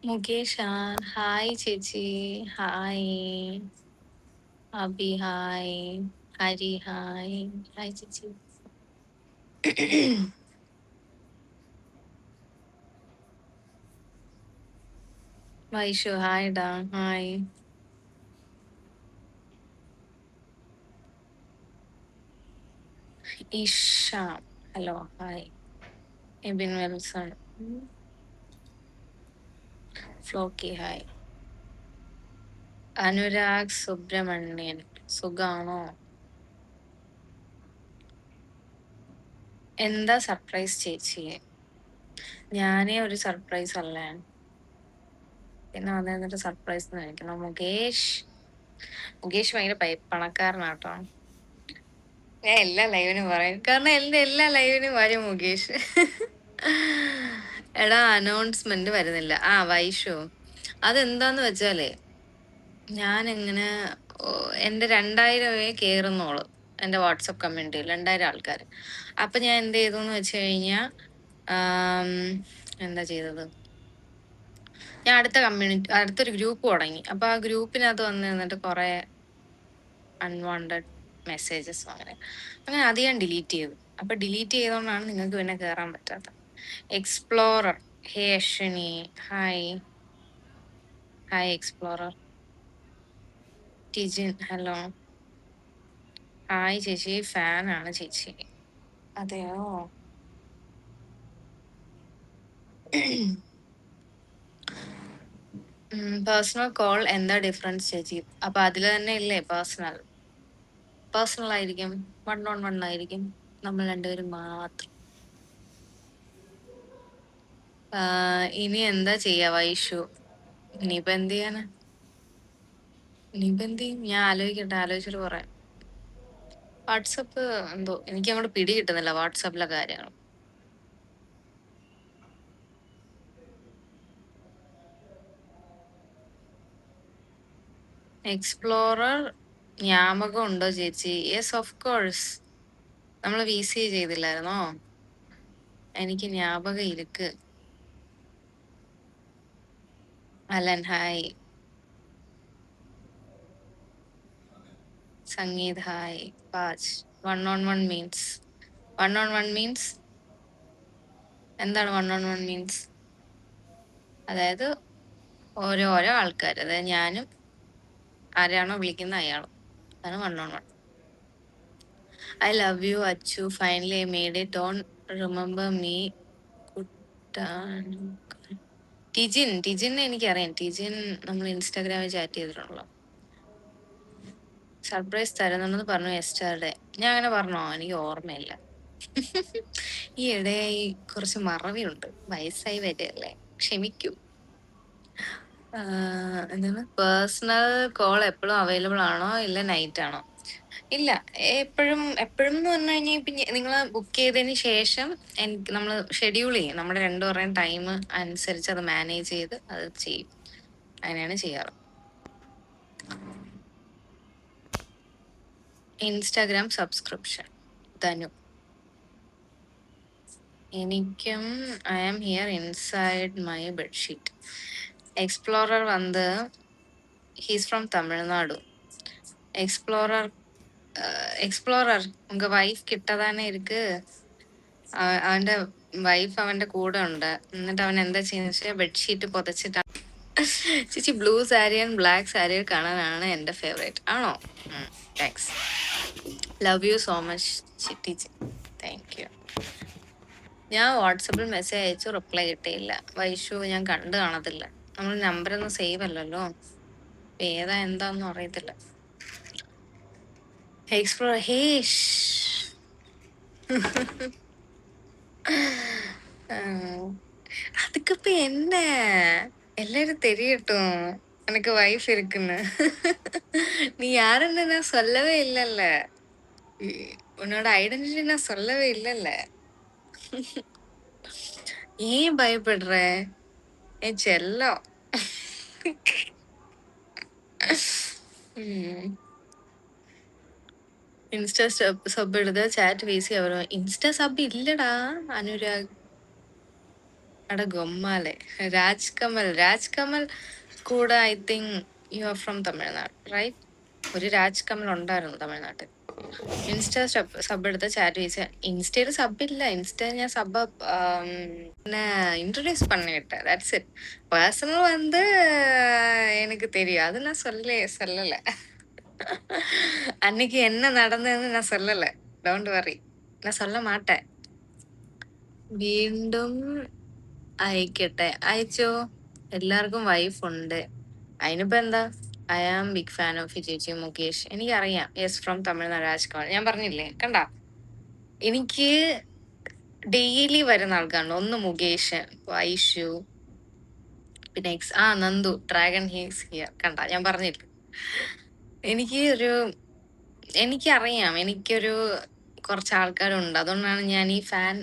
Mukesh hi ചേച്ചി. Hi Abhi. Hi Hari. Hi hi ചേച്ചി. Vaishu hi ഡാ. Hi Isha. Hello hi Ebin Welson. Floki hi. Anurag Subramanian സുഖാണോ? എന്താ സർപ്രൈസ് ചേച്ചി? ഞാനേ ഒരു സർപ്രൈസ് അല്ലേ, പിന്നെ വന്നിട്ട് സർപ്രൈസ് കഴിക്കണം. മുകേഷ് ഭയങ്കര പണക്കാരനാട്ടോ. ഞാൻ എല്ലാ ലൈവിനും പറയും, കാരണം എന്റെ എല്ലാ ലൈവിനും വരും മുകേഷ്. എടാ അനൗൺസ്മെന്റ് വരുന്നില്ല. വൈഷു, അതെന്താന്ന് വെച്ചാലേ ഞാൻ എങ്ങനെ എന്റെ 2000 കേറുന്നോള് എന്റെ വാട്സപ്പ് കമ്മ്യൂണിറ്റിയിൽ 2000 ആൾക്കാർ. അപ്പൊ ഞാൻ എന്ത് ചെയ്തു എന്ന് വെച്ച് കഴിഞ്ഞാ എന്താ ചെയ്തത്, ഞാൻ അടുത്തൊരു ഗ്രൂപ്പ് തുടങ്ങി. അപ്പൊ ആ ഗ്രൂപ്പിനകത്ത് വന്ന് നിന്നിട്ട് കുറെ അൺവാണ്ടഡ് മെസ്സേജസ് അങ്ങനെ അങ്ങനെ അത് ഞാൻ ഡിലീറ്റ് ചെയ്തു. അപ്പൊ ഡിലീറ്റ് ചെയ്തോണ്ടാണ് നിങ്ങൾക്ക് പിന്നെ കയറാൻ പറ്റാത്തത്. Explorer. Hey Ashwini. Hi hi explorer. Tijin hello. Hi ചേച്ചി, ഫാനാണ് ചേച്ചി. അതെയോ? പേഴ്സണൽ കോൾ എന്താ ഡിഫറൻസ് ചേച്ചി? അപ്പൊ അതിൽ തന്നെ ഇല്ലേ പേഴ്സണൽ. പേഴ്സണൽ ആയിരിക്കും, 1-on-1 ആയിരിക്കും, നമ്മൾ രണ്ടുപേരും മാത്രം. ഇനി എന്താ ചെയ്യാ വൈഷു? ഇനിയിപ്പോ എന്ത് ചെയ്യാനാ? ഇനിയിപ്പോ എന്ത് ചെയ്യും? ഞാൻ ആലോചിച്ചിട്ട് പറയാം. വാട്സപ്പ് എന്തോ എനിക്ക് അങ്ങോട്ട് പിടി കിട്ടുന്നില്ല വാട്സപ്പിലെ കാര്യങ്ങൾ. എക്സ്പ്ലോറർ ജ്ഞാപകം ഉണ്ടോ ചേച്ചി? Yes of course. നമ്മൾ VC ചെയ്തില്ലായിരുന്നോ? എനിക്ക് ജ്ഞാപകം ഇരിക്ക്. Alan hi. സംഗീത് ഹായ്. പാജ്. 1-on-1 മീൻസ് 1-on-1 മീൻസ് എന്താണ് 1-on-1 മീൻസ്? അതായത് ഓരോ ആൾക്കാർ, അതായത് ഞാനും ആരാണോ വിളിക്കുന്ന അയാളും, അതാണ് 1-on-1. I love you Achu. Finally I made it. On remember me. Tijin എനിക്കറിയാം. ടിജിൻ നമ്മൾ ഇൻസ്റ്റാഗ്രാമിൽ ചാറ്റ് ചെയ്തിട്ടുണ്ടല്ലോ. സർപ്രൈസ് തരുന്നുണ്ടെന്ന് പറഞ്ഞു യെസ്റ്റർഡേ. ഞാൻ അങ്ങനെ പറഞ്ഞോ? എനിക്ക് ഓർമ്മയില്ല. ഈ ഇടയായി കുറച്ച് മറവിയുണ്ട്, വയസ്സായി വരികയല്ലേ, ക്ഷമിക്കൂ. എന്താണ് പേഴ്സണൽ കോൾ എപ്പോഴും അവൈലബിൾ ആണോ ഇല്ല നൈറ്റ് ആണോ? ഇല്ല, എപ്പോഴും എന്ന് പറഞ്ഞു കഴിഞ്ഞാൽ ഇപ്പൊ നിങ്ങൾ ബുക്ക് ചെയ്തതിന് ശേഷം നമ്മൾ ഷെഡ്യൂൾ ചെയ്യും. നമ്മുടെ രണ്ടുപേരുടെയും ടൈം അനുസരിച്ച് അത് മാനേജ് ചെയ്ത് അത് ചെയ്യും. അങ്ങനെയാണ് ചെയ്യാറ്. Instagram subscription Dhanu. എനിക്കും I am here inside my bedsheet. Explorer വന്ന് ഹീസ് ഫ്രം തമിഴ്നാടു. എക്സ്പ്ലോറർ ഉങ്ക വൈഫ് കിട്ടതാനേ ഇരിക്ക്. അവന്റെ വൈഫ് അവന്റെ കൂടെ ഉണ്ട്. എന്നിട്ട് അവൻ എന്താ ചെയ്യുന്ന വെച്ചാൽ ബെഡ്ഷീറ്റ് പുതച്ചിട്ടാണ്. ചേച്ചി blue sari and black sari കാണാനാണ് എന്റെ ഫേവറേറ്റ്. ആണോ? Thanks. Love you so much ചിറ്റിച്ചി. Thank you. ഞാൻ വാട്സപ്പിൽ മെസ്സേജ് അയച്ചു, റിപ്ലൈ കിട്ടിയില്ല. വൈഷു ഞാൻ കണ്ടു കാണത്തില്ല. നമ്മൾ നമ്പറൊന്നും സേവ് അല്ലല്ലോ, ഏതാ എന്താന്നും അറിയത്തില്ല. എക്സ്പ്ലോർ ഹേഷ്. அதுக்கு என்ன எல்லாரும் தெரியட்டும் எனக்கு வைஃப் இருக்குன்னு. நீ யாருன்னு நான் சொல்லவே இல்லைல்ல. உன்னோட ஐடென்டிட்டி நான் சொல்லவே இல்லைல்ல. ஏன் பயப்படுற என் செல்லம்? ഇൻസ്റ്റാ സബ് എടുത്ത ചാറ്റ് VC അവരോ. ഇൻസ്റ്റാ സബ് ഇല്ലടാ അനുരാഗ്. അട ഗൊമ്മാലെ. രാജ് കമൽ കൂടെ I think you are from Tamil Nadu right? ഒരു രാജ് കമൽ ഉണ്ടായിരുന്നു തമിഴ്നാട്ടിൽ. ഇൻസ്റ്റ സബ് എടുത്ത ചാറ്റ് ചെയ്ത ഇൻസ്റ്റയിൽ സബ് ഇല്ല. ഇൻസ്റ്റ ഞാൻ സബ് പിന്നെ இன்ட்ரடியூஸ் பண்ணிவிட்டேன். That's it. பர்சனல் வந்து எனக்கு தெரியும். அது நான் சொல்லல. அன்னைக்கு என்ன நடந்ததுன்னு நான் சொல்லல. Don't worry. நான் சொல்ல மாட்டேன். വീണ്ടും അയക്കട്ടെ. അയച്ചോ. എല്ലാവർക്കും വൈഫ് ഉണ്ട്. അതിനിപ്പോ എന്താ? I am big fan of ചേച്ചി മുകേഷ്. എനിക്കറിയാം. Yes from Tamil Nadu Rajkumar. ഞാൻ പറഞ്ഞില്ലേ? കണ്ട, എനിക്ക് ഡെയിലി വരുന്ന ആൾക്കാരുണ്ട്. ഒന്ന് മുകേഷ്, വൈഷു, പിന്നെ നന്ദു ഡ്രാഗൺ ഹീസ് ഹിയർ. കണ്ട, ഞാൻ പറഞ്ഞില്ലേ? എനിക്ക് എനിക്കറിയാം, എനിക്കൊരു കുറച്ച് ആൾക്കാരുണ്ട്. അതുകൊണ്ടാണ് ഞാൻ ഈ ഫാൻ